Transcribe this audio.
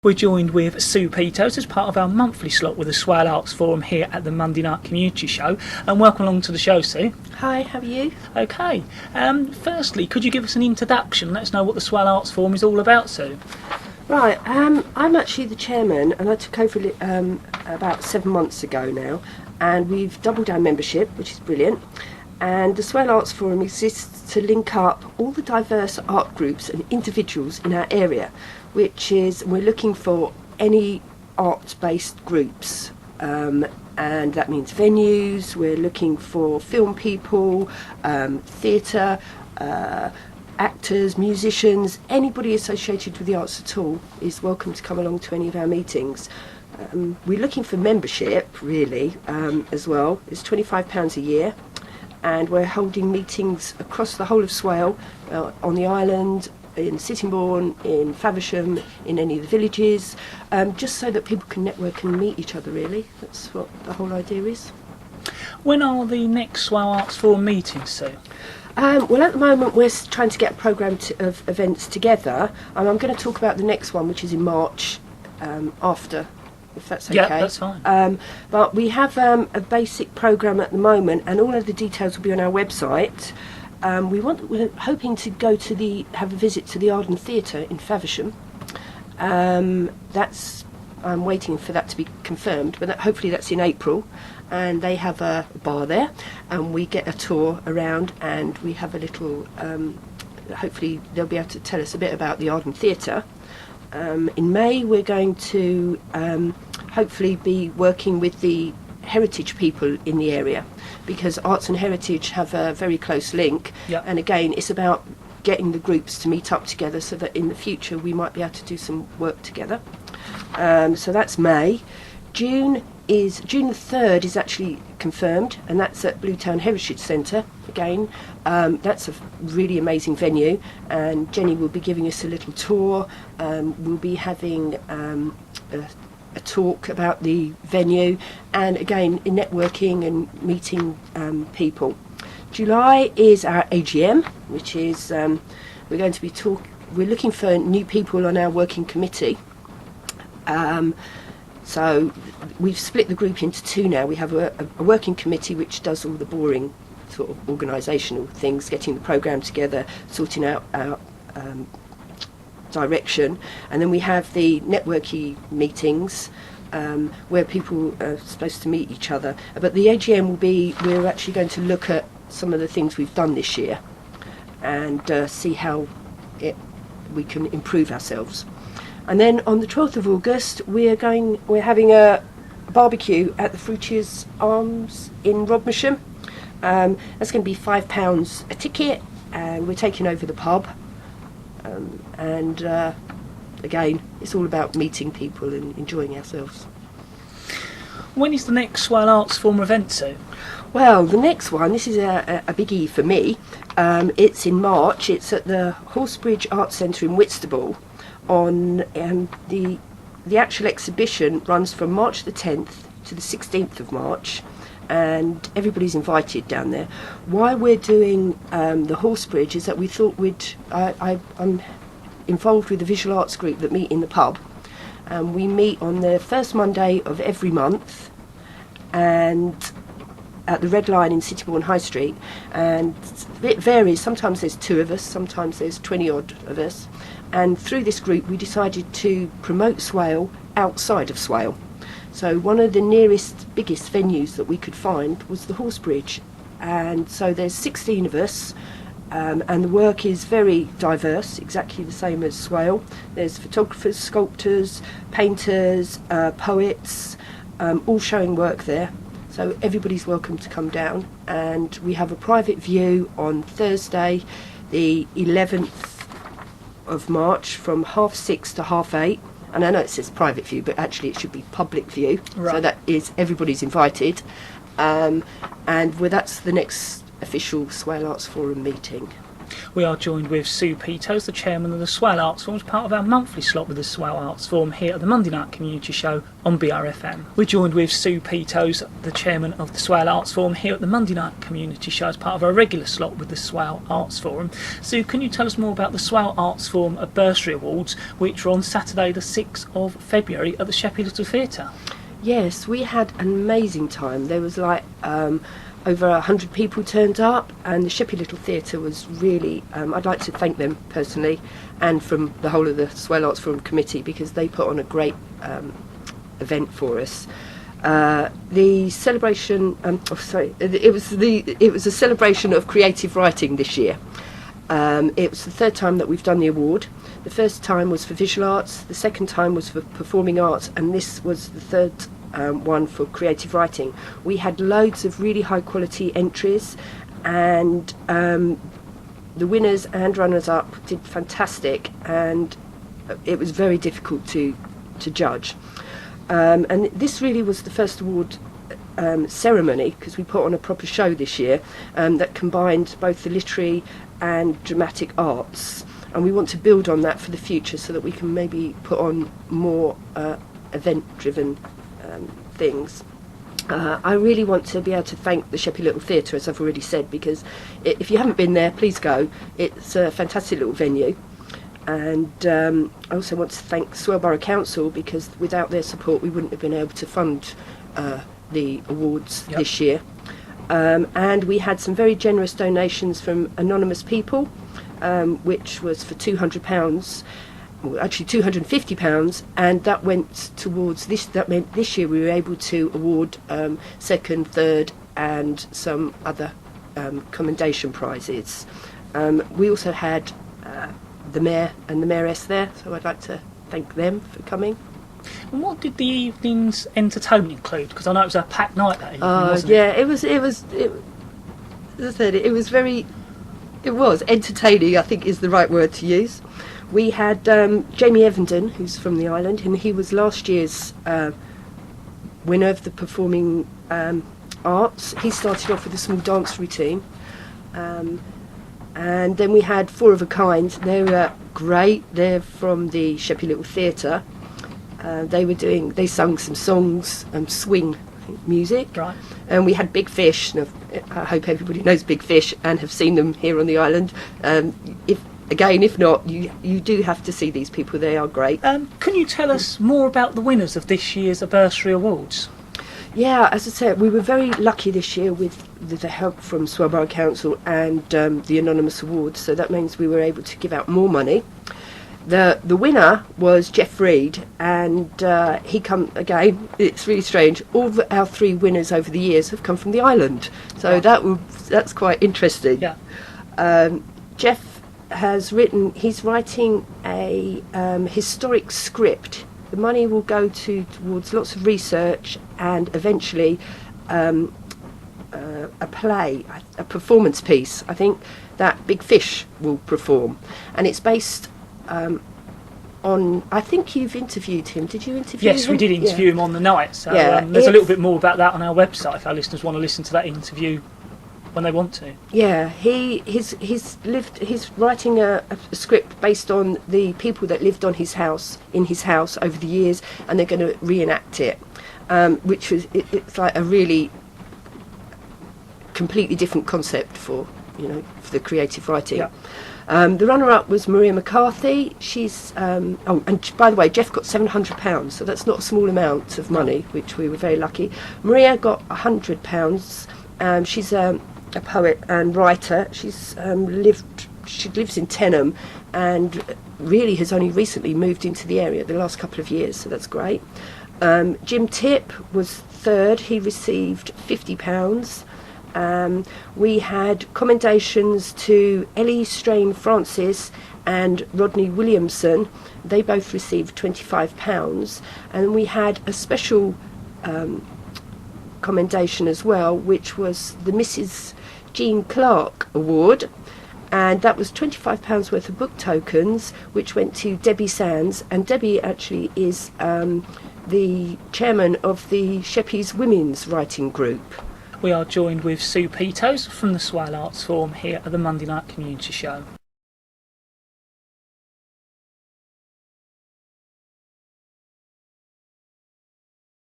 We're joined with Sioux Peto as part of our monthly slot with the Swale Arts Forum here at the Monday Night Community Show. And welcome along to the show, Sue. Hi, how are you? Okay. Firstly, could you give us an introduction? Let us know what the Swale Arts Forum is all about, Sue. Right, I'm actually the chairman, and I took over about 7 months ago now, and we've doubled our membership, which is brilliant. And the Swale Arts Forum exists to link up all the diverse art groups and individuals in our area, which is, we're looking for any art-based groups, and that means venues. We're looking for film people, theatre, actors, musicians, anybody associated with the arts at all is welcome to come along to any of our meetings. We're looking for membership, really, as well. It's £25 a year, and we're holding meetings across the whole of Swale, on the island, in Sittingbourne, in Faversham, in any of the villages, just so that people can network and meet each other, really. That's what the whole idea is. When are the next Swale Arts Forum meetings, Sue? Well, at the moment we're trying to get a programme of events together, and I'm going to talk about the next one, which is in March, after, if that's okay. Yeah, that's fine. But we have a basic programme at the moment, and all of the details will be on our website. We're hoping to go to have a visit to the Arden Theatre in Faversham. I'm waiting for that to be confirmed, but hopefully that's in April. And they have a bar there, and we get a tour around, and we have a little, hopefully they'll be able to tell us a bit about the Arden Theatre. In May we're going to hopefully be working with the heritage people in the area, because arts and heritage have a very close link. Yep. And again, it's about getting the groups to meet up together so that in the future we might be able to do some work together. So that's May. June the 3rd is actually confirmed, and that's at Bluetown Heritage Centre again. That's a really amazing venue, and Jenny will be giving us a little tour. We'll be having a talk about the venue, and again in networking and meeting people. July is our AGM, which is we're going to be we're looking for new people on our working committee. So we've split the group into two now. We have a working committee which does all the boring sort of organisational things, getting the programme together, sorting out our direction, and then we have the networking meetings where people are supposed to meet each other. But the AGM we're actually going to look at some of the things we've done this year and see how we can improve ourselves. And then on the 12th of August we're having a barbecue at the Fruitiers Arms in Rodmersham. That's going to be £5 a ticket, and we're taking over the pub. Again, it's all about meeting people and enjoying ourselves. When is the next Swale Arts Forum event, Sue? Well, the next one, this is a biggie for me. It's in March. It's at the Horsebridge Arts Centre in Whitstable. On the actual exhibition runs from March the 10th to the 16th of March, and everybody's invited down there. Why we're doing the Horsebridge is that we thought I'm involved with a visual arts group that meet in the pub, and we meet on the first Monday of every month, and at the Red Lion in Sittingbourne High Street, and it varies. Sometimes there's 2 of us, sometimes there's 20 odd of us. And through this group we decided to promote Swale outside of Swale. So one of the biggest venues that we could find was the Horsebridge. And so there's 16 of us, and the work is very diverse, exactly the same as Swale. There's photographers, sculptors, painters, poets, all showing work there. So everybody's welcome to come down. And we have a private view on Thursday, the 11th of March, from 6:30 to 8:30. And I know it says private view, but actually it should be public view. Right. So that is, everybody's invited. That's the next official Swale Arts Forum meeting. We are joined with Sioux Peto, the chairman of the Swale Arts Forum, as part of our monthly slot with the Swale Arts Forum here at the Monday Night Community Show on BRFM. We're joined with Sioux Peto, the chairman of the Swale Arts Forum here at the Monday Night Community Show as part of our regular slot with the Swale Arts Forum. Sue, can you tell us more about the Swale Arts Forum Bursary Awards, which were on Saturday the 6th of February at the Sioux Peto Theatre? Yes, we had an amazing time. There was over 100 people turned up, and the Sheppey Little Theatre was really, I'd like to thank them personally and from the whole of the Swale Arts Forum committee, because they put on a great event for us. The celebration, it was a celebration of creative writing this year. It was the third time that we've done the award. The first time was for visual arts, the second time was for performing arts, and this was the third one for creative writing. We had loads of really high quality entries, and the winners and runners-up did fantastic, and it was very difficult to judge. And this really was the first award ceremony, because we put on a proper show this year that combined both the literary and dramatic arts, and we want to build on that for the future so that we can maybe put on more event-driven things. I really want to be able to thank the Sheppey Little Theatre, as I've already said, because if you haven't been there, please go. It's a fantastic little venue. And I also want to thank Swale Borough Council, because without their support we wouldn't have been able to fund the awards this year. And we had some very generous donations from anonymous people, which was for £200. Well, actually £250, and that went towards this. That meant this year we were able to award second, third, and some other commendation prizes. We also had the mayor and the mayoress there, so I'd like to thank them for coming. And what did the evening's entertainment include? Because I know it was a packed night that evening, wasn't it? It was. As I said, it was entertaining, I think is the right word to use. We had Jamie Evenden, who's from the island, and he was last year's winner of the performing arts. He started off with a small dance routine. And then we had Four of a Kind. They were great. They're from the Sheppey Little Theatre. They sung some songs, swing music. Right. And we had Big Fish. And I hope everybody knows Big Fish and have seen them here on the island. If not, you do have to see these people. They are great. Can you tell us more about the winners of this year's Bursary Awards? Yeah, as I said, we were very lucky this year with the help from Swale Borough Council and the Anonymous Awards, so that means we were able to give out more money. The winner was Jeff Reed, and he come again. It's really strange. All our three winners over the years have come from the island, so that's quite interesting. Yeah. Jeff has written. He's writing a historic script. The money will go towards lots of research and eventually a play, a performance piece. I think that Big Fish will perform, and it's based on. I think you've interviewed him. Did you interview him? Yes, we did interview him on the night. So there's a little bit more about that on our website if our listeners want to listen to that interview when they want to. Yeah, he's writing a script based on the people that lived in his house over the years, and they're going to reenact it, which was it's like a really completely different concept for the creative writing. Yeah. The runner-up was Maria McCarthy. She's and by the way, Jeff got £700, so that's not a small amount of money, which we were very lucky. Maria got £100. She's a poet and writer. She lives in Tenham, and really has only recently moved into the area the last couple of years, so that's great. Jim Tipp was third. He received £50. We had commendations to Ellie Strain Francis and Rodney Williamson. They both received £25. And we had a special commendation as well, which was the Mrs. Jean Clark Award, and that was £25 worth of book tokens, which went to Debbie Sands, and Debbie actually is the chairman of the Sheppey's Women's Writing Group. we are joined with Sioux Peto from the Swale Arts Forum here at the Monday Night Community Show.